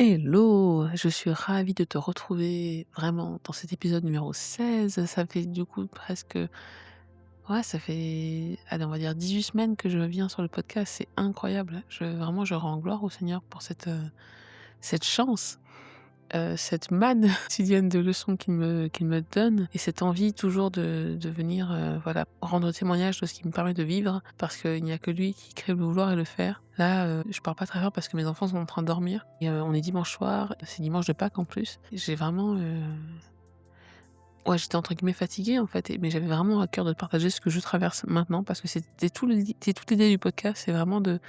Hello, je suis ravie de te retrouver vraiment dans cet épisode numéro 16. Ça fait du coup presque, ouais, ça fait, allez, on va dire 18 semaines que je viens sur le podcast. C'est incroyable. Vraiment, je rends gloire au Seigneur pour cette chance, cette manne quotidienne de leçons qu'il me donne et cette envie toujours de venir, voilà, rendre témoignage de ce qu'il me permet de vivre parce qu'il n'y a que lui qui crée le vouloir et le faire. Là, je parle pas très fort parce que mes enfants sont en train de dormir et on est dimanche soir, c'est dimanche de Pâques en plus. J'ai vraiment, ouais, j'étais entre guillemets «fatiguée» en fait mais j'avais vraiment à cœur de partager ce que je traverse maintenant parce que c'était toute l'idée du podcast, c'est vraiment de,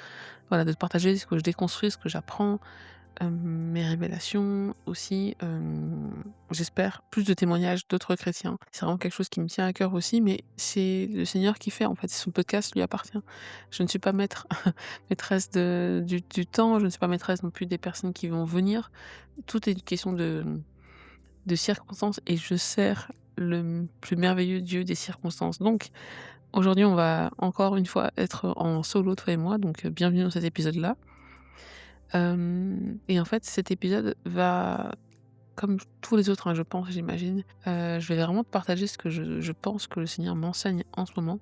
voilà, de partager ce que je déconstruis, ce que j'apprends. Mes révélations aussi, j'espère plus de témoignages d'autres chrétiens. C'est vraiment quelque chose qui me tient à cœur aussi, mais c'est le Seigneur qui fait en fait, son podcast lui appartient. Je ne suis pas maîtresse du temps, je ne suis pas maîtresse non plus des personnes qui vont venir. Tout est une question de circonstances et je sers le plus merveilleux Dieu des circonstances. Donc aujourd'hui, on va encore une fois être en solo toi et moi, donc bienvenue dans cet épisode-là. Et en fait, cet épisode va, comme tous les autres, hein, je pense, j'imagine, je vais vraiment te partager ce que je pense que le Seigneur m'enseigne en ce moment,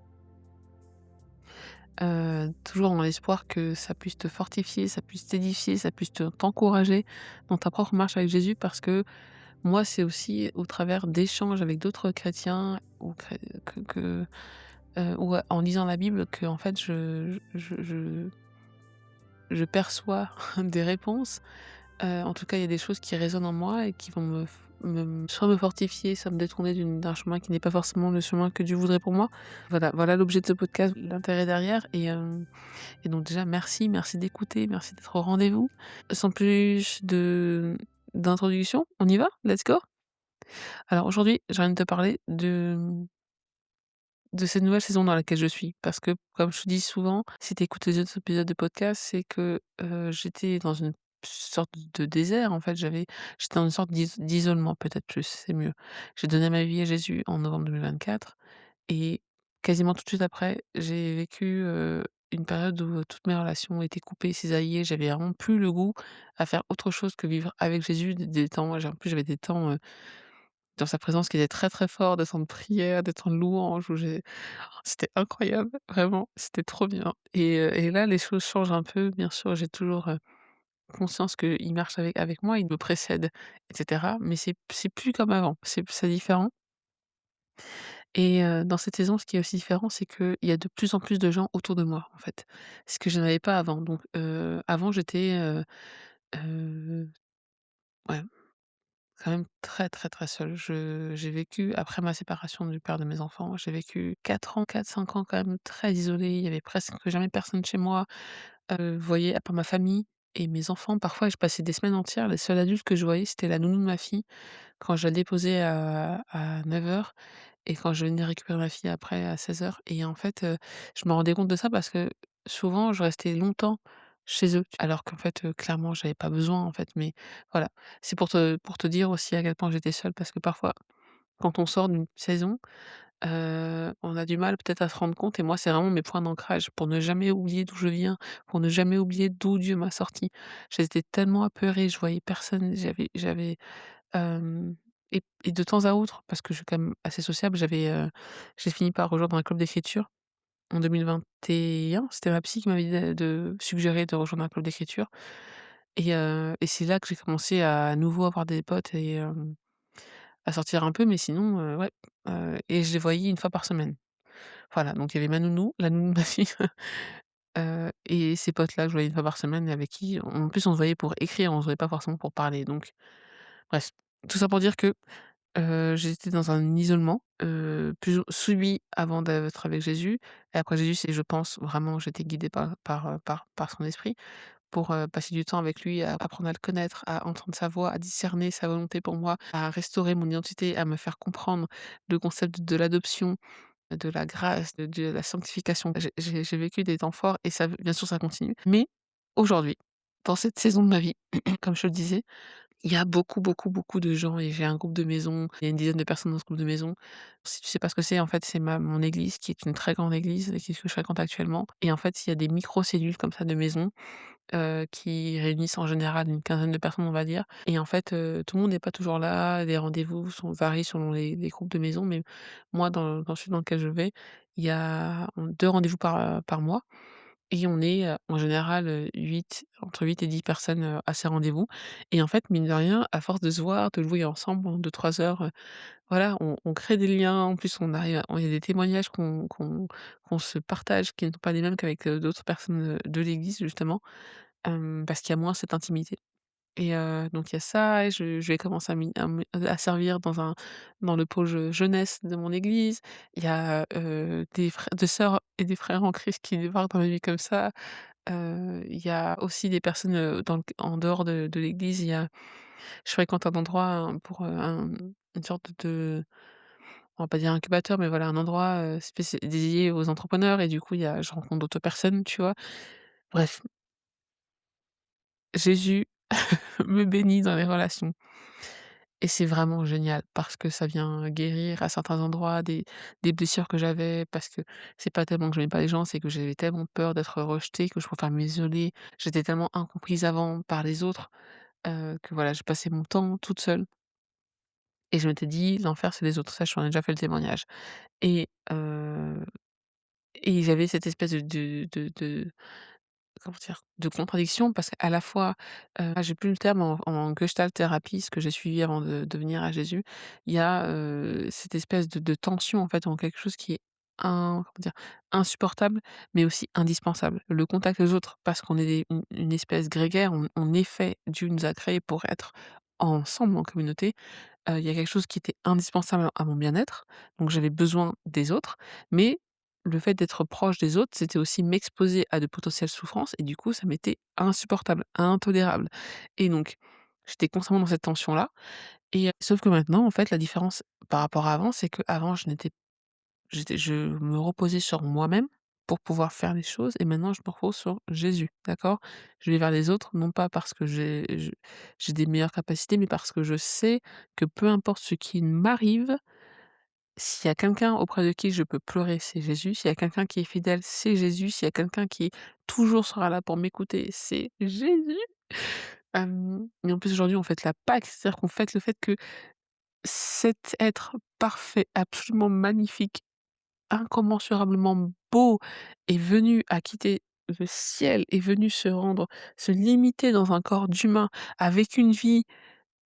toujours dans l'espoir que ça puisse te fortifier, ça puisse t'édifier, ça puisse t'encourager dans ta propre marche avec Jésus parce que moi, c'est aussi au travers d'échanges avec d'autres chrétiens ou en lisant la Bible qu'en fait je perçois des réponses. En tout cas, il y a des choses qui résonnent en moi et qui vont soit me fortifier, soit me détourner d'un chemin qui n'est pas forcément le chemin que Dieu voudrait pour moi. Voilà l'objet de ce podcast, l'intérêt derrière et donc déjà merci d'écouter, merci d'être au rendez-vous. Sans plus d'introduction, on y va? Let's go! Alors aujourd'hui, j'ai envie de te parler de cette nouvelle saison dans laquelle je suis. Parce que, comme je te dis souvent, si tu écoutes les autres épisodes de podcast, c'est que, j'étais dans une sorte de désert, en fait. J'étais dans une sorte d'isolement, peut-être plus, c'est mieux. J'ai donné ma vie à Jésus en novembre 2024 et quasiment tout de suite après, j'ai vécu, une période où, toutes mes relations étaient coupées, cisaillées. J'avais vraiment plus le goût à faire autre chose que vivre avec Jésus des temps en plus, j'avais des temps, dans sa présence qui était très, très fort, des temps de prière, des temps de louange où c'était incroyable, vraiment, c'était trop bien et là, les choses changent un peu. Bien sûr, j'ai toujours, conscience qu'il marche avec moi, il me précède et cetera, mais c'est plus comme avant, c'est différent et dans cette saison, ce qui est aussi différent, c'est qu'il y a de plus en plus de gens autour de moi, en fait. Ce que je n'avais pas avant donc avant j'étais, heu, ouais, quand même très, très, très seule. J'ai vécu après ma séparation du père de mes enfants, j'ai vécu 4 ans, 4-5 ans quand même très isolée. Il y avait presque jamais personne chez moi, vous voyez, à part ma famille et mes enfants. Parfois, je passais des semaines entières, les seuls adultes que je voyais, c'était la nounou de ma fille quand je la déposais à 9h et quand je venais récupérer ma fille après à 16h et en fait, je me rendais compte de ça parce que souvent je restais longtemps chez eux, alors qu'en fait, clairement j'avais pas besoin en fait, mais voilà. C'est pour te dire aussi à quel point j'étais seule parce que parfois, quand on sort d'une saison, on a du mal peut-être à se rendre compte et moi c'est vraiment mes points d'ancrage pour ne jamais oublier d'où je viens, pour ne jamais oublier d'où Dieu m'a sortie. J'étais tellement apeurée, je voyais personne, Hem et de temps à autre, parce que je suis quand même assez sociable, j'ai fini par rejoindre un club d'écriture en 2021. C'était ma psy qui m'avait dit de suggérer de rejoindre un club d'écriture et c'est là que j'ai commencé à nouveau avoir des potes et à sortir un peu, mais sinon, ouais, et je les voyais une fois par semaine. Voilà, donc il y avait ma nounou, la nounou de ma fille, et ces potes-là que je voyais une fois par semaine et avec qui en plus on se voyait pour écrire, on se voyait pas forcément pour parler donc bref. Tout ça pour dire que j'étais dans un isolement, plus ou subi avant d'être avec Jésus et après Jésus, c'est je pense vraiment j'étais guidée par son esprit pour, passer du temps avec lui, à apprendre à le connaître, à entendre sa voix, à discerner sa volonté pour moi, à restaurer mon identité, à me faire comprendre le concept de l'adoption, de la grâce, de la sanctification. J'ai vécu des temps forts et ça bien sûr ça continue. Mais aujourd'hui, dans cette saison de ma vie, comme je le disais, il y a beaucoup, beaucoup, beaucoup de gens et j'ai un groupe de maison, il y a une dizaine de personnes dans ce groupe de maison. Si tu sais pas ce que c'est, en fait, c'est ma mon église qui est une très grande église et que je fréquente actuellement et en fait, il y a des micro-cellules comme ça de maisons qui réunissent en général une quinzaine de personnes, on va dire et en fait, tout le monde n'est pas toujours là. Les rendez-vous varient selon les groupes de maison, mais moi, dans celui dans lequel je vais, il y a 2 rendez-vous par mois et on est, en général, 8 entre 8 et 10 personnes, à ces rendez-vous et en fait, mine de rien, à force de se voir, de jouer ensemble pendant 2-3 heures, voilà, on crée des liens. En plus, on arrive à il y a des témoignages qu'on se partage qui ne sont pas les mêmes qu'avec, d'autres personnes, de l'église justement, parce qu'il y a moins cette intimité et donc il y a ça et je vais commencer à servir dans le pôle jeunesse de mon église. Il y a, des sœurs et des frères en Christ qui débarquent dans ma vie comme ça. Il y a aussi des personnes, en dehors de l'église, je fréquente un endroit, une sorte de on va pas dire incubateur, mais voilà, un endroit, dédié aux entrepreneurs et du coup, je rencontre d'autres personnes, tu vois? Bref, Jésus me bénit dans les relations et c'est vraiment génial parce que ça vient guérir à certains endroits des blessures que j'avais parce que c'est pas tellement que j'aimais pas les gens, c'est que j'avais tellement peur d'être rejetée que je préfère m'isoler. J'étais tellement incomprise avant par les autres, que voilà, je passais mon temps toute seule et je m'étais dit: «L'enfer, c'est les autres». Ça, je t'en ai déjà fait le témoignage et j'avais cette espèce de comment dire? De contradiction parce qu'à la fois, j'ai plus le terme en gestalt thérapie, ce que j'ai suivi avant de venir à Jésus. Il y a, cette espèce de tension en fait, en quelque chose qui est comment dire? Insupportable, mais aussi indispensable. Le contact des autres parce qu'on est une espèce grégaire, on est fait, Dieu nous a créés pour être ensemble en communauté. Il y a quelque chose qui était indispensable à mon bien-être, donc j'avais besoin des autres, mais le fait d'être proche des autres, c'était aussi m'exposer à de potentielles souffrances et du coup, ça m'était insupportable, intolérable et donc j'étais constamment dans cette tension-là et sauf que maintenant, en fait, la différence par rapport à avant, c'est qu'avant, je me reposais sur moi-même pour pouvoir faire les choses et maintenant je me repose sur Jésus, d'accord? Je vais vers les autres, non pas parce que j'ai des meilleures capacités, mais parce que je sais que peu importe ce qui m'arrive, s'il y a quelqu'un auprès de qui je peux pleurer, c'est Jésus. S'il y a quelqu'un qui est fidèle, c'est Jésus. S'il y a quelqu'un qui toujours sera là pour m'écouter, c'est Jésus. Et en plus aujourd'hui on fête la Pâque, c'est-à-dire qu'on fête le fait que cet être parfait, absolument magnifique, incommensurablement beau est venu à quitter le ciel, est venu se limiter dans un corps d'humain avec une vie,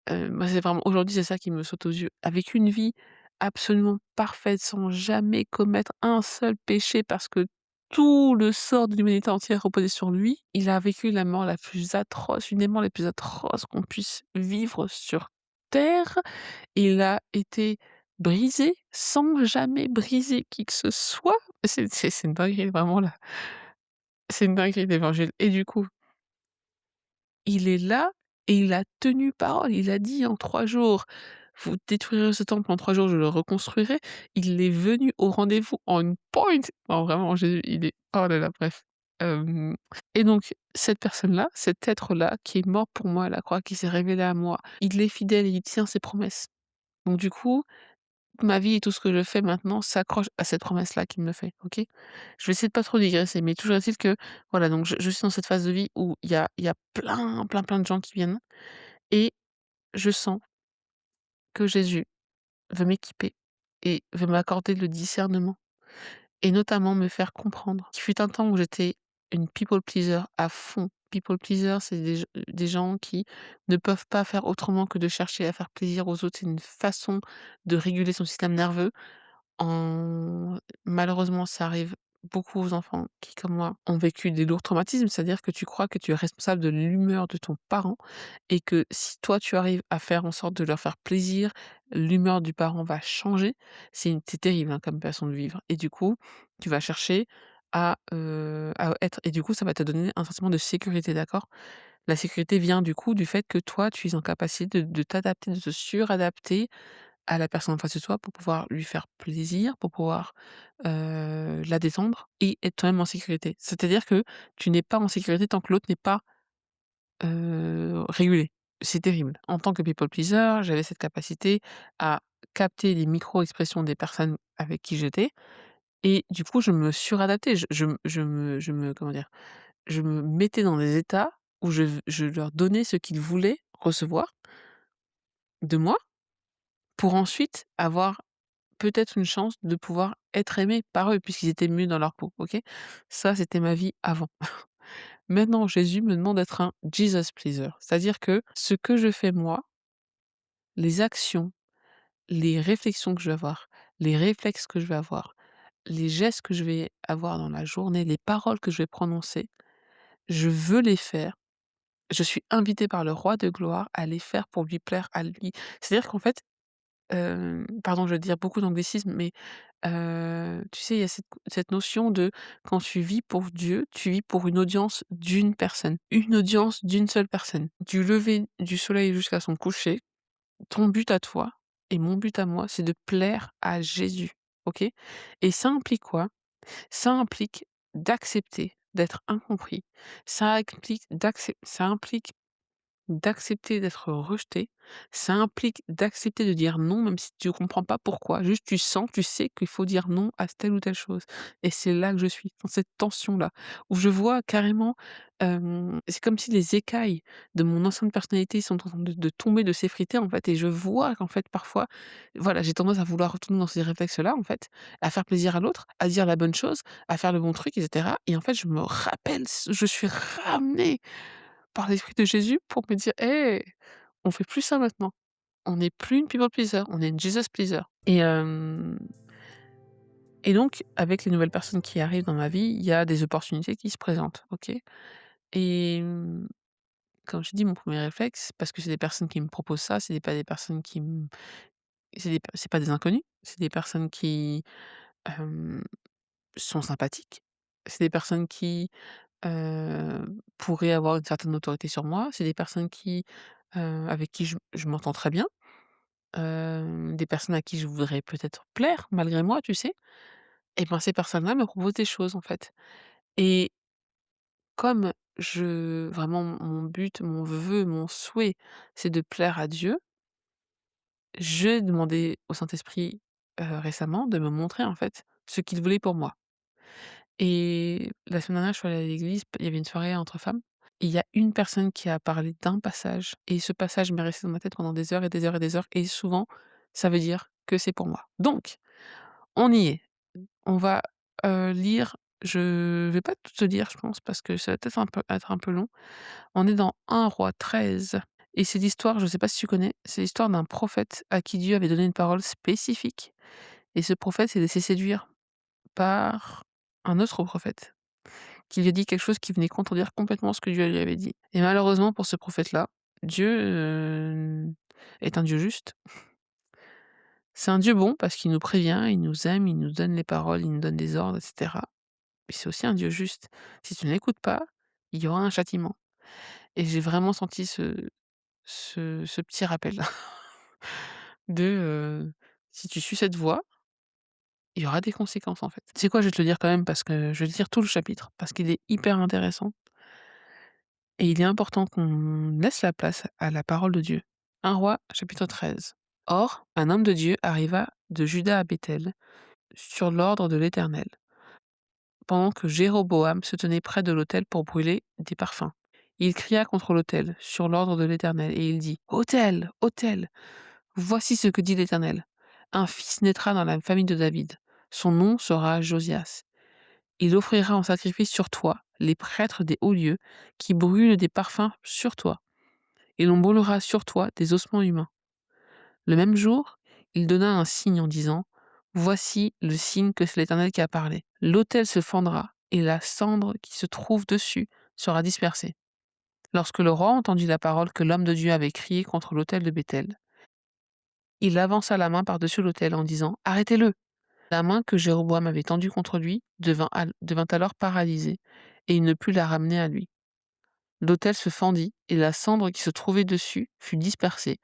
moi c'est vraiment aujourd'hui c'est ça qui me saute aux yeux, avec une vie absolument parfaite sans jamais commettre un seul péché parce que tout le sort de l'humanité entière reposait sur lui. Il a vécu la mort la plus atroce, une des morts les plus atroces qu'on puisse vivre sur terre. Il a été brisé sans jamais briser qui que ce soit. C'est une dinguerie vraiment là, c'est une dinguerie l'Évangile et du coup, il est là et il a tenu parole. Il a dit: «En 3 jours, vous détruirez ce temple, en 3 jours, je le reconstruirai». Il est venu au rendez-vous on point. Non vraiment Jésus, il est oh là là, bref. Hem et donc cette personne-là, cet être-là qui est mort pour moi à la croix, qui s'est révélé à moi, il est fidèle et il tient ses promesses. Donc du coup, ma vie et tout ce que je fais maintenant s'accroche à cette promesse-là qu'il me fait, OK? Je vais essayer de pas trop digresser, mais toujours est-il que, voilà, donc je suis dans cette phase de vie où il y a plein, plein, plein de gens qui viennent et je sens que Jésus veut m'équiper et veut m'accorder le discernement et notamment me faire comprendre qu'il fut un temps où j'étais une people pleaser à fond. People pleaser, c'est des gens qui ne peuvent pas faire autrement que de chercher à faire plaisir aux autres. C'est une façon de réguler son système nerveux. En Malheureusement, ça arrive beaucoup aux enfants qui, comme moi, ont vécu des lourds traumatismes. C'est-à-dire que tu crois que tu es responsable de l'humeur de ton parent et que si toi, tu arrives à faire en sorte de leur faire plaisir, l'humeur du parent va changer. C'est terrible, hein, comme façon de vivre et du coup, tu vas chercher à être et du coup, ça va te donner un sentiment de sécurité, d'accord? La sécurité vient du coup du fait que toi, tu es en capacité de t'adapter, de te suradapter à la personne en face de toi pour pouvoir lui faire plaisir, pour pouvoir, la détendre et être toi-même en sécurité. C'est-à-dire que tu n'es pas en sécurité tant que l'autre n'est pas, régulé. C'est terrible. En tant que people pleaser, j'avais cette capacité à capter les micro-expressions des personnes avec qui j'étais et du coup, je me suradaptais. Je me comment dire? je me mettais dans des états où je leur donnais ce qu'ils voulaient recevoir de moi, pour ensuite avoir peut-être une chance de pouvoir être aimé par eux puisqu'ils étaient mieux dans leur peau, OK? Ça, c'était ma vie avant. Maintenant, Jésus me demande d'être un Jesus pleaser, c'est-à-dire que ce que je fais moi, les actions, les réflexions que je vais avoir, les réflexes que je vais avoir, les gestes que je vais avoir dans la journée, les paroles que je vais prononcer, je veux les faire. Je suis invitée par le roi de gloire à les faire pour lui plaire à lui. C'est-à-dire qu'en fait, pardon, je vais dire beaucoup d'anglicismes, mais tu sais, il y a cette notion de quand tu vis pour Dieu, tu vis pour une audience d'une personne, une audience d'une seule personne. Du lever du soleil jusqu'à son coucher, ton but à toi et mon but à moi, c'est de plaire à Jésus, OK? Et ça implique quoi? Ça implique d'accepter d'être incompris. Ça implique d'être rejeté, ça implique d'accepter de dire non, même si tu comprends pas pourquoi. Juste tu sens, tu sais qu'il faut dire non à telle ou telle chose. Et c'est là que je suis, dans cette tension-là, où je vois carrément, c'est comme si les écailles de mon ancienne personnalité sont en train de tomber, de s'effriter, en fait, et je vois qu'en fait, parfois, voilà, j'ai tendance à vouloir retourner dans ces réflexes-là, en fait, à faire plaisir à l'autre, à dire la bonne chose, à faire le bon truc, et cetera. Et en fait, je me rappelle, je suis ramenée par l'esprit de Jésus pour me dire: «Hé, on fait plus ça maintenant. On n'est plus une people pleaser, on est une Jesus pleaser». Et donc avec les nouvelles personnes qui arrivent dans ma vie, il y a des opportunités qui se présentent, OK? Et comme je t'ai dit, mon premier réflexe, parce que c'est des personnes qui me proposent ça, c'est pas des personnes qui me c'est pas des inconnus, c'est des personnes qui, hem, sont sympathiques. C'est des personnes qui, pourraient avoir une certaine autorité sur moi. C'est des personnes qui, avec qui je m'entends très bien. Des personnes à qui je voudrais peut-être plaire malgré moi, tu sais? Et ben, ces personnes-là me proposent des choses, en fait. Et comme vraiment mon but, mon vœu, mon souhait, c'est de plaire à Dieu, j'ai demandé au Saint-Esprit, récemment de me montrer, en fait, ce qu'il voulait pour moi. Et la semaine dernière, je suis allée à l'église, il y avait une soirée entre femmes. Et il y a une personne qui a parlé d'un passage et ce passage m'est resté dans ma tête pendant des heures et des heures et des heures et souvent, ça veut dire que c'est pour moi. Donc on y est. On va, lire, je vais pas tout te lire, je pense, parce que ça va peut-être être un peu long. On est dans 1 Roi 13 et c'est l'histoire, je sais pas si tu connais, c'est l'histoire d'un prophète à qui Dieu avait donné une parole spécifique et ce prophète s'est laissé séduire par un autre prophète qui lui a dit quelque chose qui venait contredire complètement ce que Dieu lui avait dit. Et malheureusement pour ce prophète-là, Dieu, est un Dieu juste. C'est un Dieu bon parce qu'il nous prévient, il nous aime, il nous donne les paroles, il nous donne des ordres, et cetera. Mais c'est aussi un Dieu juste. Si tu ne l'écoutes pas, il y aura un châtiment. Et j'ai vraiment senti ce petit rappel de, si tu suis cette voie, il y aura des conséquences, en fait. Tu sais quoi? Je vais te le dire quand même parce que je vais te lire tout le chapitre, parce qu'il est hyper intéressant et il est important qu'on laisse la place à la parole de Dieu. 1 Roi, chapitre 13. Or, un homme de Dieu arriva de Juda à Béthel, sur l'ordre de l'Éternel, pendant que Jéroboam se tenait près de l'autel pour brûler des parfums. Il cria contre l'autel, sur l'ordre de l'Éternel, et il dit: Autel, autel, voici ce que dit l'Éternel. Un fils naîtra dans la famille de David. Son nom sera Josias. Il offrira en sacrifice sur toi les prêtres des hauts lieux qui brûlent des parfums sur toi, et l'on brûlera sur toi des ossements humains. Le même jour, il donna un signe en disant: Voici le signe que c'est l'Éternel qui a parlé. L'autel se fendra, et la cendre qui se trouve dessus sera dispersée. Lorsque le roi entendit la parole que l'homme de Dieu avait criée contre l'autel de Béthel, il avança la main par-dessus l'autel en disant: Arrêtez-le! La main que Jéroboam avait tendue contre lui devint alors paralysée, et il ne put la ramener à lui. L'autel se fendit, et la cendre qui se trouvait dessus fut dispersée,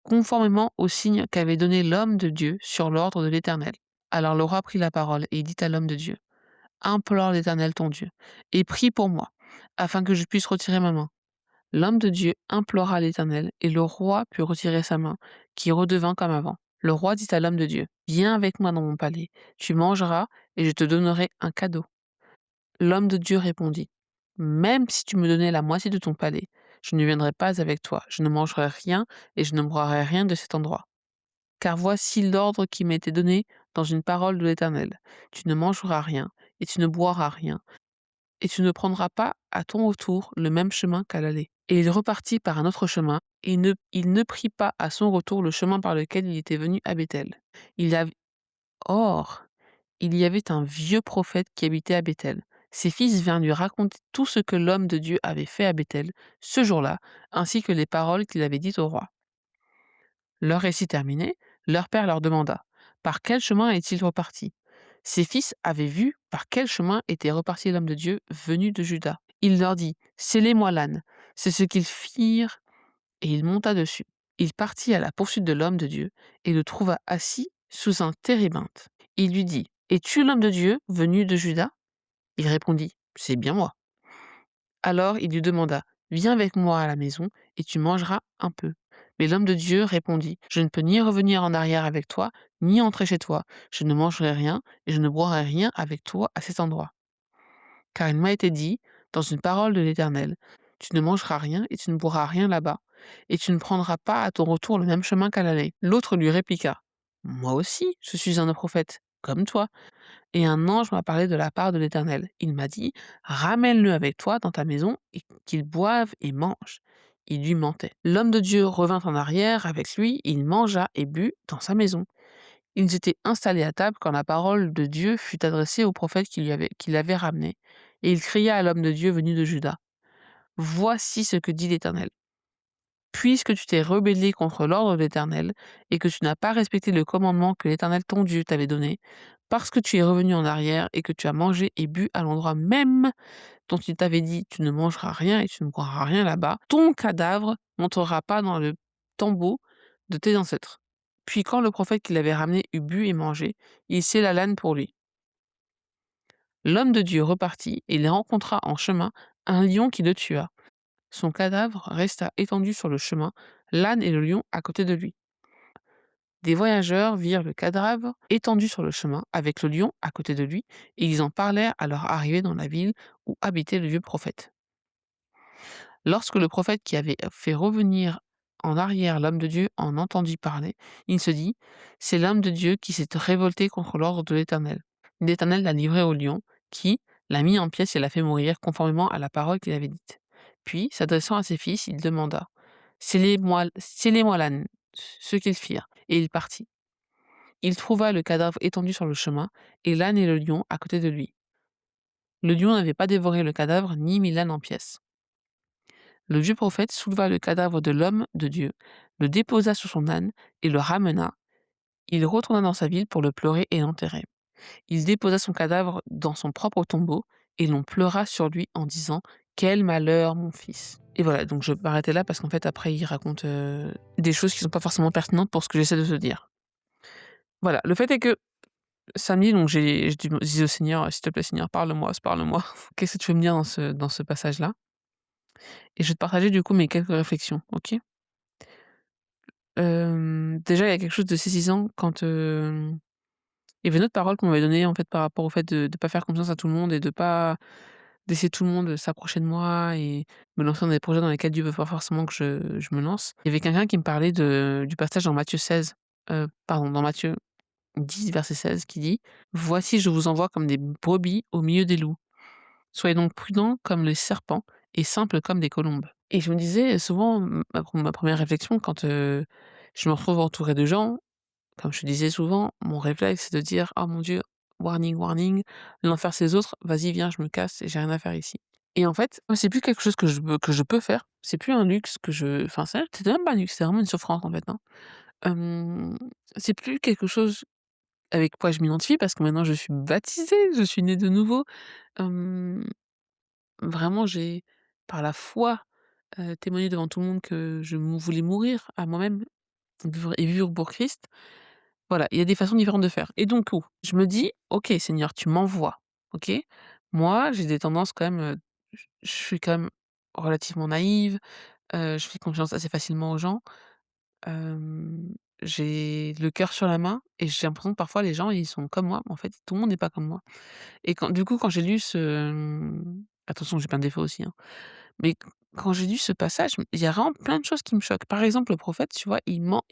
conformément au signe qu'avait donné l'homme de Dieu sur l'ordre de l'Éternel. Alors le roi prit la parole et dit à l'homme de Dieu: Implore l'Éternel ton Dieu, et prie pour moi, afin que je puisse retirer ma main. L'homme de Dieu implora l'Éternel, et le roi put retirer sa main, qui redevint comme avant. Le roi dit à l'homme de Dieu: Viens avec moi dans mon palais, tu mangeras, et je te donnerai un cadeau. L'homme de Dieu répondit: Même si tu me donnais la moitié de ton palais, je ne viendrai pas avec toi, je ne mangerai rien et je ne boirai rien de cet endroit. Car voici l'ordre qui m'a été donné dans une parole de l'Éternel. Tu ne mangeras rien et tu ne boiras rien, et tu ne prendras pas à ton retour le même chemin qu'à l'aller. Et il repartit par un autre chemin, et il ne prit pas à son retour le chemin par lequel il était venu à Béthel. Il av- Or, il y avait un vieux prophète qui habitait à Béthel. Ses fils vinrent lui raconter tout ce que l'homme de Dieu avait fait à Béthel ce jour-là, ainsi que les paroles qu'il avait dites au roi. Leur récit terminé, leur père leur demanda: Par quel chemin est-il reparti? Ses fils avaient vu par quel chemin était reparti l'homme de Dieu venu de Juda. Il leur dit: Scellez-moi l'âne. C'est ce qu'ils firent, et il monta dessus. Il partit à la poursuite de l'homme de Dieu, et le trouva assis sous un térébinthe. Il lui dit: Es-tu l'homme de Dieu venu de Juda? Il répondit: C'est bien moi. Alors il lui demanda: Viens avec moi à la maison, et tu mangeras un peu. Mais l'homme de Dieu répondit: Je ne peux ni revenir en arrière avec toi, ni entrer chez toi. Je ne mangerai rien, et je ne boirai rien avec toi à cet endroit. Car il m'a été dit, dans une parole de l'Éternel: Tu ne mangeras rien, et tu ne boiras rien là-bas, et tu ne prendras pas à ton retour le même chemin qu'à l'aller. L'autre lui répliqua: Moi aussi, je suis un prophète, comme toi. Et un ange m'a parlé de la part de l'Éternel. Il m'a dit: Ramène-le avec toi dans ta maison et qu'il boive et mange. Il lui mentait. L'homme de Dieu revint en arrière avec lui, il mangea et but dans sa maison. Ils étaient installés à table quand la parole de Dieu fut adressée au prophète qui l'avait ramené. Et il cria à l'homme de Dieu venu de Juda: Voici ce que dit l'Éternel. Puisque tu t'es rebellé contre l'ordre de l'Éternel, et que tu n'as pas respecté le commandement que l'Éternel ton Dieu t'avait donné, parce que tu es revenu en arrière et que tu as mangé et bu à l'endroit même dont il t'avait dit tu ne mangeras rien et tu ne boiras rien là-bas, ton cadavre n'entrera pas dans le tombeau de tes ancêtres. Puis quand le prophète qui l'avait ramené eut bu et mangé, il sella l'âne pour lui. L'homme de Dieu repartit et il rencontra en chemin un lion qui le tua. Son cadavre resta étendu sur le chemin, l'âne et le lion à côté de lui. Des voyageurs virent le cadavre étendu sur le chemin, avec le lion à côté de lui, et ils en parlèrent à leur arrivée dans la ville où habitait le vieux prophète. Lorsque le prophète qui avait fait revenir en arrière l'homme de Dieu en entendit parler, il se dit: C'est l'homme de Dieu qui s'est révolté contre l'ordre de l'Éternel. L'Éternel l'a livré au lion, qui l'a mis en pièces et l'a fait mourir conformément à la parole qu'il avait dite. Puis, s'adressant à ses fils, il demanda: Scellez-moi l'âne, ce qu'ils firent. Et il partit. Il trouva le cadavre étendu sur le chemin, et l'âne et le lion à côté de lui. Le lion n'avait pas dévoré le cadavre ni mis l'âne en pièces. Le vieux prophète souleva le cadavre de l'homme de Dieu, le déposa sur son âne et le ramena. Il retourna dans sa ville pour le pleurer et l'enterrer. Il déposa son cadavre dans son propre tombeau, et l'on pleura sur lui en disant: Quel malheur, mon fils! Et voilà, donc je vais m'arrêter là parce qu'en fait, après, il raconte des choses qui sont pas forcément pertinentes pour ce que j'essaie de te dire. Voilà, le fait est que samedi, donc je dis au Seigneur: «S'il te plaît Seigneur, parle-moi, parle-moi. Qu'est-ce que tu veux me dire dans ce passage-là?» Et je vais te partager du coup mes quelques réflexions, OK? Déjà, il y a quelque chose de saisissant quand, il y avait une autre parole qu'on m'avait donnée en fait par rapport au fait de pas faire confiance à tout le monde et de pas laisser tout le monde s'approcher de moi et me lancer dans des projets dans lesquels Dieu veut pas forcément que je me lance. Il y avait quelqu'un qui me parlait du passage dans Matthieu 16, pardon, dans Matthieu 10 verset 16 qui dit: «Voici je vous envoie comme des brebis au milieu des loups. Soyez donc prudents comme les serpents et simples comme des colombes.» Et je me disais souvent, ma première réflexion quand, je me retrouve entouré de gens, comme je te disais souvent, mon réflexe c'est de dire: «Oh mon Dieu, warning, warning, l'enfer c'est les autres, vas-y viens je me casse, j'ai rien à faire ici.» Et en fait, c'est plus quelque chose que je peux faire, c'est plus un luxe que je enfin c'était même pas un luxe, c'est vraiment une souffrance en fait, hein. Hem, c'est plus quelque chose avec quoi je m'identifie parce que maintenant je suis baptisée, je suis née de nouveau. Hem, Vraiment j'ai, par la foi, témoigné devant tout le monde que je voulais mourir à moi-même, vivre pour Christ. Voilà, il y a des façons différentes de faire et donc je me dis: «OK Seigneur, tu m'envoies, OK?» Moi, j'ai des tendances quand même, je suis quand même relativement naïve, je fais confiance assez facilement aux gens. J'ai le cœur sur la main et j'ai l'impression que parfois les gens, ils sont comme moi, mais en fait, tout le monde n'est pas comme moi. Et quand du coup, quand j'ai lu Attention, j'ai plein de défauts aussi, hein. Mais quand j'ai lu ce passage, il y a vraiment plein de choses qui me choquent. Par exemple, le prophète, tu vois, il ment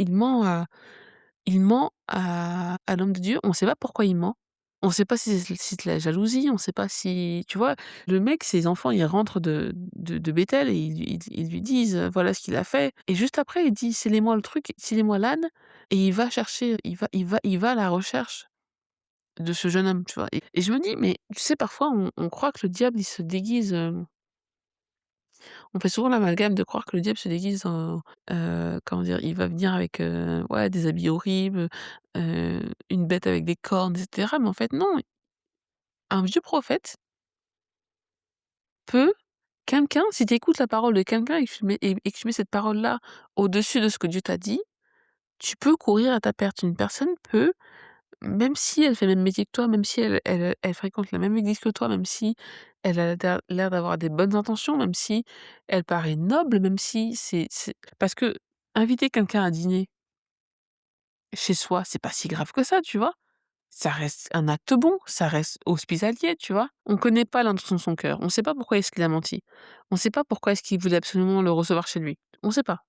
à l'homme de Dieu. On ne sait pas pourquoi il ment. On ne sait pas si c'est de la jalousie, on ne sait pas si tu vois? Le mec, ses enfants, ils rentrent de Béthel et ils lui disent, voilà ce qu'il a fait et juste après, il dit: «Scellez-moi le truc, scellez-moi l'âne» et il va chercher, il va à la recherche de ce jeune homme, tu vois? Et je me dis: «Mais tu sais, parfois, on croit que le diable, il se déguise, on fait souvent l'amalgame de croire que le diable se déguise en comment dire? Il va venir avec, ouais, des habits horribles, une bête avec des cornes et cetera, mais en fait non, un vieux prophète peut quelqu'un si tu écoutes la parole de quelqu'un et que tu mets cette parole-là au-dessus de ce que Dieu t'a dit, tu peux courir à ta perte. Une personne peut, même si elle fait le même métier que toi, même si elle fréquente la même église que toi, même si elle a l'air d'avoir des bonnes intentions, même si elle paraît noble, même si c'est parce que inviter quelqu'un à dîner chez soi, c'est pas si grave que ça, tu vois? Ça reste un acte bon, ça reste hospitalier, tu vois? On connaît pas l'intention de son cœur, on sait pas pourquoi est-ce qu'il a menti. On sait pas pourquoi est-ce qu'il voulait absolument le recevoir chez lui. On sait pas.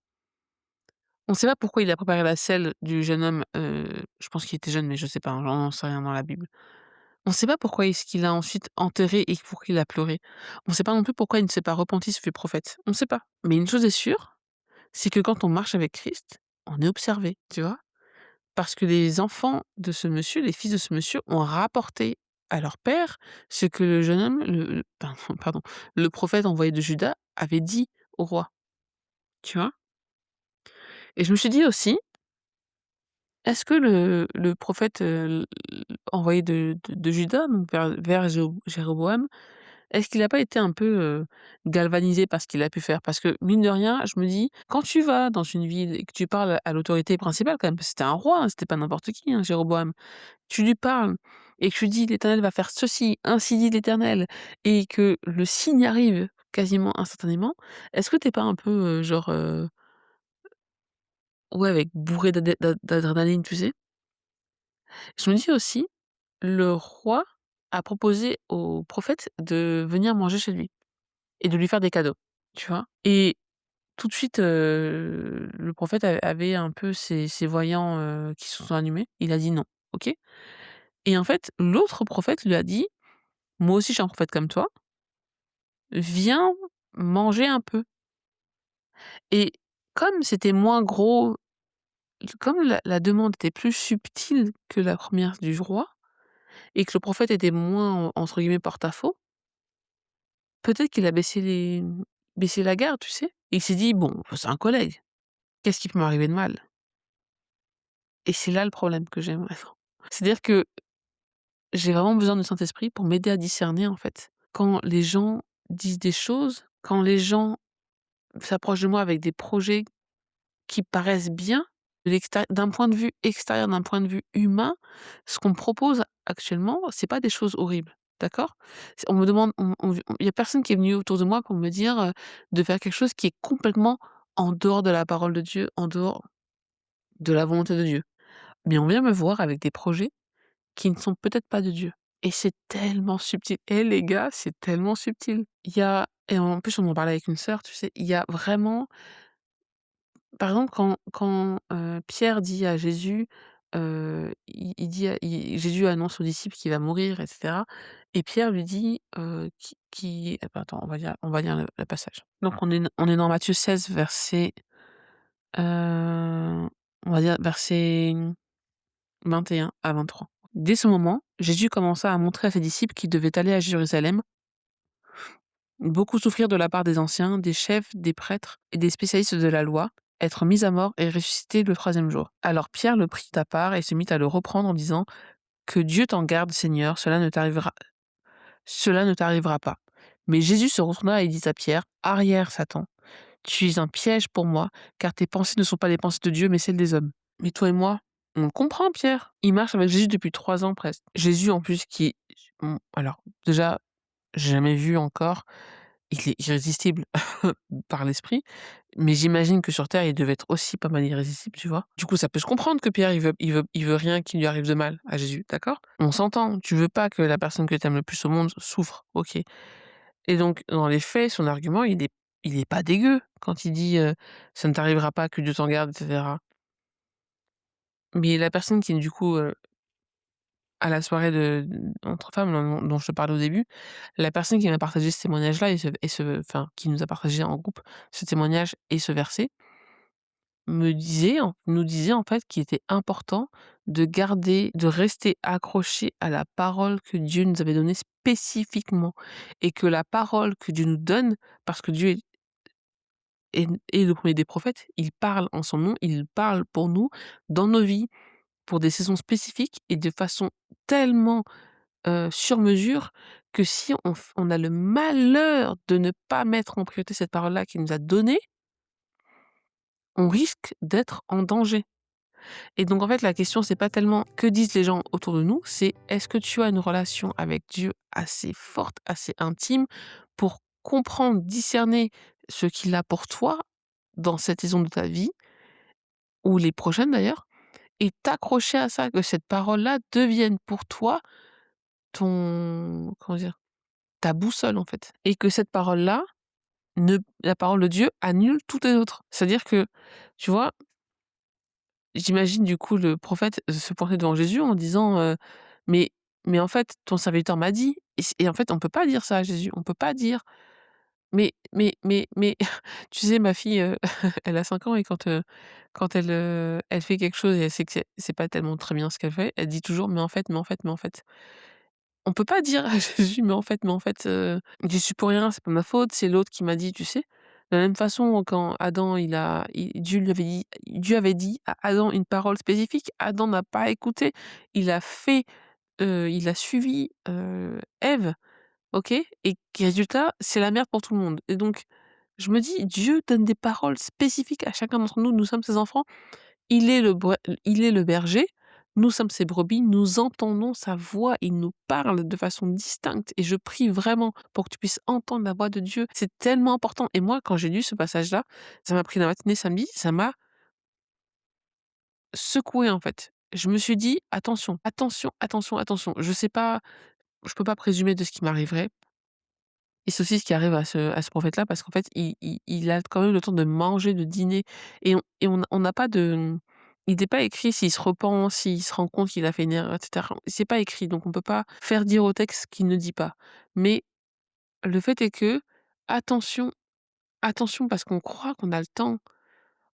On sait pas pourquoi il a préparé la selle du jeune homme, je pense qu'il était jeune, mais je sais pas, hein, j'en sais rien dans la Bible. On sait pas pourquoi est-ce qu'il l'a ensuite enterré et pour qu'il a pleuré. On sait pas non plus pourquoi il ne s'est pas repenti, ce vieux prophète. On sait pas. Mais une chose est sûre, c'est que quand on marche avec Christ, on est observé, tu vois? Parce que les enfants de ce monsieur, les fils de ce monsieur ont rapporté à leur père ce que le jeune homme, le pardon, le prophète envoyé de Juda avait dit au roi, tu vois? Et je me suis dit aussi: «Est-ce que le prophète, envoyé de Juda, donc vers Jéroboam, est-ce qu'il a pas été un peu, galvanisé par ce qu'il a pu faire? Parce que mine de rien, je me dis, quand tu vas dans une ville et que tu parles à l'autorité principale quand même, parce que c'était un roi, hein, c'était pas n'importe qui, hein, Jéroboam. Tu lui parles et que tu dis: «L'Éternel va faire ceci, ainsi dit l'Éternel» et que le signe arrive quasiment instantanément, est-ce que tu es pas un peu, genre, ouais, avec bourré d'adrénaline, tu sais? Je me dis aussi, le roi a proposé au prophète de venir manger chez lui et de lui faire des cadeaux, tu vois? Et tout de suite, le prophète avait un peu ses voyants, qui se sont allumés. Il a dit: «Non». OK? Et en fait, l'autre prophète lui a dit: «Moi aussi, je suis un prophète comme toi, viens manger un peu». Et comme c'était moins gros, comme la demande était plus subtile que la première du roi et que le prophète était moins, entre guillemets «porte-à-faux», peut-être qu'il a baissé la garde, tu sais? Et il s'est dit: «Bon, c'est un collègue, qu'est-ce qui peut m'arriver de mal?» Et c'est là le problème que j'ai vraiment. C'est-à-dire que j'ai vraiment besoin du Saint-Esprit pour m'aider à discerner, en fait. Quand les gens disent des choses, quand les gens s'approchent de moi avec des projets qui paraissent bien, d'un point de vue extérieur, d'un point de vue humain, ce qu'on me propose actuellement, c'est pas des choses horribles, d'accord? On me demande il y a personne qui est venu autour de moi pour me dire, de faire quelque chose qui est complètement en dehors de la parole de Dieu, en dehors de la volonté de Dieu. Mais on vient me voir avec des projets qui ne sont peut-être pas de Dieu et c'est tellement subtil. Eh les gars, c'est tellement subtil. Il y a et en plus on en parlait avec une sœur, tu sais, il y a vraiment par exemple, quand Pierre dit à Jésus, il dit à il Jésus annonce aux disciples qu'il va mourir et cetera et Pierre lui dit, ah bah, attends, on va lire le passage. Donc on est dans Matthieu 16 on va dire verset 21 à 23. Dès ce moment, Jésus commença à montrer à ses disciples qu'il devait aller à Jérusalem, beaucoup souffrir de la part des anciens, des chefs, des prêtres et des spécialistes de la loi, être mis à mort et ressusciter le troisième jour. Alors Pierre le prit à part et se mit à le reprendre en disant: «Que Dieu t'en garde, Seigneur, cela ne t'arrivera pas». Mais Jésus se retourna et dit à Pierre: «Arrière, Satan, tu es un piège pour moi, car tes pensées ne sont pas les pensées de Dieu, mais celles des hommes». Mais toi et moi, on le comprend, Pierre. Il marche avec Jésus depuis 3 ans presque. Jésus en plus qui est alors déjà, j'ai jamais vu encore, il est irrésistible par l'esprit, mais j'imagine que sur terre, il devait être aussi pas mal irrésistible, tu vois? Du coup, ça peut se comprendre que Pierre, il veut rien qui lui arrive de mal à Jésus, d'accord? On s'entend, tu veux pas que la personne que tu aimes le plus au monde souffre, OK. Et donc dans les faits, son argument, il est pas dégueu quand il dit, «Ça ne t'arrivera pas, que Dieu t'en garde» et cetera. Mais la personne qui du coup, à la soirée entre femmes dont je te parlais au début, la personne qui m'a partagé ce témoignage-là enfin, qui nous a partagé en groupe ce témoignage et ce verset, nous disait en fait qu'il était important de rester accroché à la parole que Dieu nous avait donnée spécifiquement et que la parole que Dieu nous donne, parce que Dieu est le premier des prophètes, il parle en son nom, il parle pour nous, dans nos vies, pour des saisons spécifiques et de façon tellement sur mesure que si on a le malheur de ne pas mettre en priorité cette parole-là qu'il nous a donnée, on risque d'être en danger. Et donc en fait, la question, c'est pas tellement que disent les gens autour de nous, c'est est-ce que tu as une relation avec Dieu assez forte, assez intime pour comprendre, discerner ce qu'il a pour toi dans cette saison de ta vie, ou les prochaines d'ailleurs, et t'accrocher à ça, que cette parole-là devienne pour toi ton comment dire? Ta boussole en fait. Et que cette parole-là, la parole de Dieu annule toutes les autres. C'est-à-dire que, tu vois, j'imagine du coup le prophète se pointer devant Jésus en disant, «Mais mais en fait ton serviteur m'a dit» et en fait on peut pas dire ça à Jésus, on peut pas dire: «Mais» tu sais ma fille, elle a 5 ans et quand elle fait quelque chose et elle sait que c'est pas tellement très bien ce qu'elle fait, elle dit toujours: «Mais en fait, mais en fait, mais en fait». On peut pas dire à Jésus: mais en fait, j'y suis pour rien, c'est pas ma faute, c'est l'autre qui m'a dit», tu sais? De la même façon, quand Adam, Dieu avait dit à Adam une parole spécifique, Adam n'a pas écouté, il a fait, il a suivi, Ève, OK? Et résultat, c'est la merde pour tout le monde. Et donc, je me dis: «Dieu donne des paroles spécifiques à chacun d'entre nous, nous sommes ses enfants». Il est le berger, nous sommes ses brebis, nous entendons sa voix, il nous parle de façon distincte et je prie vraiment pour que tu puisses entendre la voix de Dieu. C'est tellement important et moi, quand j'ai lu ce passage-là, ça m'a pris la matinée samedi, ça m'a secouée, en fait. Je me suis dit: «Attention, attention, attention, attention». Je peux pas présumer de ce qui m'arriverait et c'est aussi ce qui arrive à ce prophète-là parce qu'en fait, il a quand même le temps de manger, de dîner et on n'a pas de il n'est pas écrit s'il se repent, s'il se rend compte qu'il a fait une erreur et cetera. C'est pas écrit, donc on peut pas faire dire au texte ce qu'il ne dit pas. Mais le fait est que, attention, attention parce qu'on croit qu'on a le temps.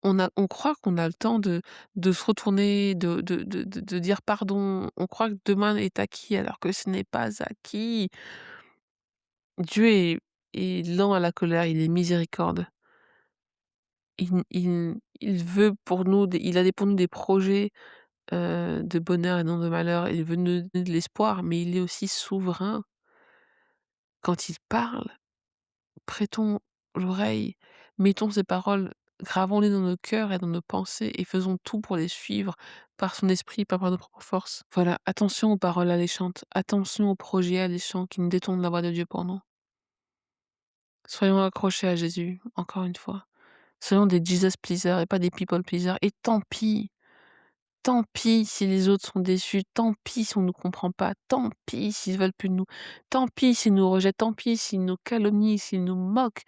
On croit qu'on a le temps de se retourner, de dire pardon. On croit que demain est acquis alors que ce n'est pas acquis. Dieu est lent à la colère, il est miséricorde. Il veut pour nous il a des pour nous des projets, de bonheur et non de malheur. Il veut nous donner de l'espoir, mais il est aussi souverain. Quand il parle, prêtons l'oreille, mettons ses paroles, gravons-les dans nos cœurs et dans nos pensées et faisons tout pour les suivre par son esprit, pas par nos propres forces. Voilà, attention aux paroles alléchantes, attention aux projets alléchants qui nous détournent la voix de Dieu pour nous. Soyons accrochés à Jésus, encore une fois. Soyons des Jesus pleasers et pas des people pleasers. Et tant pis si les autres sont déçus, tant pis si on ne nous comprend pas, tant pis s'ils veulent plus de nous, tant pis s'ils nous rejettent, tant pis s'ils nous calomnient, s'ils nous moquent,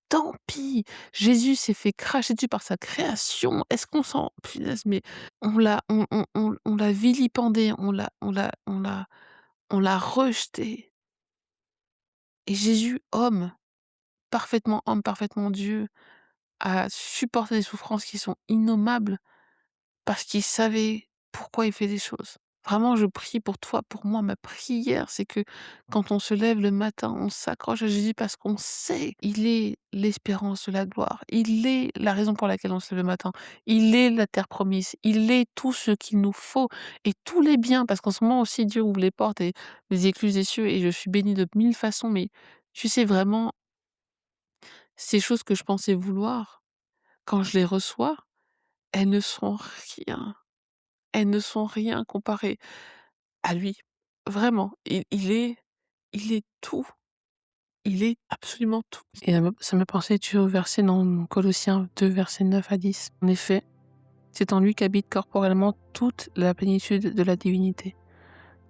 tant pis. Jésus s'est fait cracher dessus par sa création. Est-ce qu'on s'en punaise, mais on l'a vilipendé, on l'a rejeté. Et Jésus, homme, parfaitement Dieu, a supporté des souffrances qui sont innommables parce qu'il savait pourquoi il fait des choses. Vraiment, je prie pour toi, pour moi. Ma prière, c'est que quand on se lève le matin, on s'accroche à Jésus parce qu'on sait il est l'espérance de la gloire. Il est la raison pour laquelle on se lève le matin. Il est la terre promise. Il est tout ce qu'il nous faut et tous les biens. Parce qu'en ce moment aussi, Dieu ouvre les portes et les écluses des cieux et je suis bénie de mille façons. Mais tu sais vraiment, ces choses que je pensais vouloir, quand je les reçois, elles ne sont rien. Elles ne sont rien comparées à lui. Vraiment, il est tout. Il est absolument tout. Et ça me pensait tu au verset dans Colossiens 2, versets 9 à 10. En effet, c'est en lui qu'habite corporellement toute la plénitude de la divinité.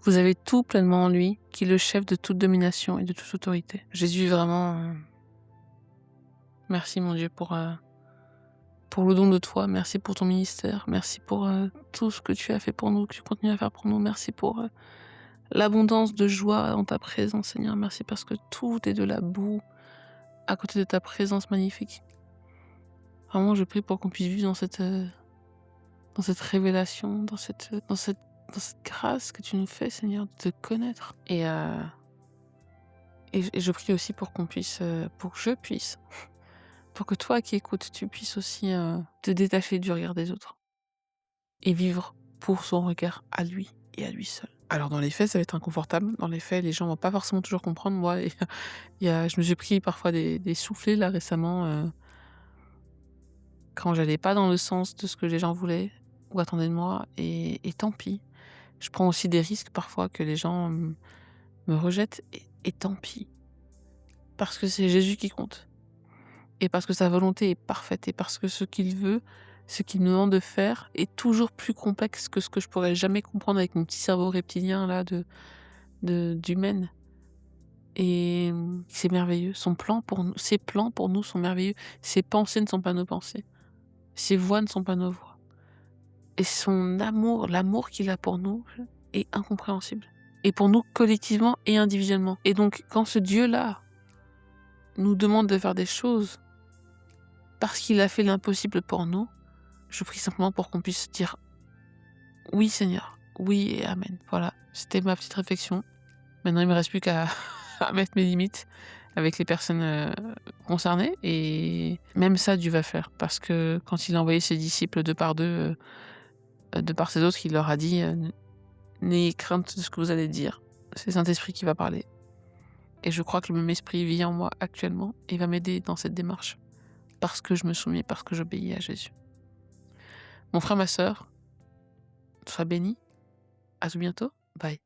Vous avez tout pleinement en lui, qui est le chef de toute domination et de toute autorité. Jésus, vraiment, merci mon Dieu pour le don de toi, merci pour ton ministère, merci pour tout ce que tu as fait pour nous, que tu continues à faire pour nous, merci pour l'abondance de joie en ta présence, Seigneur, merci parce que tout est de la boue à côté de ta présence magnifique. Vraiment, je prie pour qu'on puisse vivre dans cette révélation, dans cette grâce que tu nous fais, Seigneur, de te connaître. Et je prie aussi pour qu'on puisse, pour que je puisse, pour que toi qui écoutes, tu puisses aussi te détacher du regard des autres et vivre pour son regard à lui et à lui seul. Alors dans les faits, ça va être inconfortable. Dans les faits, les gens vont pas forcément toujours comprendre. Moi, je me suis pris parfois des soufflets là récemment quand j'allais pas dans le sens de ce que les gens voulaient ou attendaient de moi. Et tant pis. Je prends aussi des risques parfois que les gens me rejettent et tant pis. Parce que c'est Jésus qui compte. Et parce que sa volonté est parfaite. Et parce que ce qu'il veut, ce qu'il me demande de faire est toujours plus complexe que ce que je pourrais jamais comprendre avec mon petit cerveau reptilien là d'humaine. Et c'est merveilleux. Ses plans pour nous sont merveilleux. Ses pensées ne sont pas nos pensées. Ses voies ne sont pas nos voies. Et son amour, l'amour qu'il a pour nous est incompréhensible. Et pour nous collectivement et individuellement. Et donc, quand ce Dieu-là nous demande de faire des choses parce qu'il a fait l'impossible pour nous, je prie simplement pour qu'on puisse dire oui Seigneur, oui et amen. Voilà, c'était ma petite réflexion. Maintenant, il me reste plus qu'à à mettre mes limites avec les personnes concernées. Et même ça, Dieu va faire. Parce que quand il a envoyé ses disciples de part d'eux, de part et d'autre, il leur a dit n'ayez crainte de ce que vous allez dire. C'est le Saint-Esprit qui va parler. Et je crois que le même esprit vit en moi actuellement et va m'aider dans cette démarche. Parce que je me soumets, parce que j'obéis à Jésus. Mon frère, ma sœur, sois béni. À tout bientôt. Bye.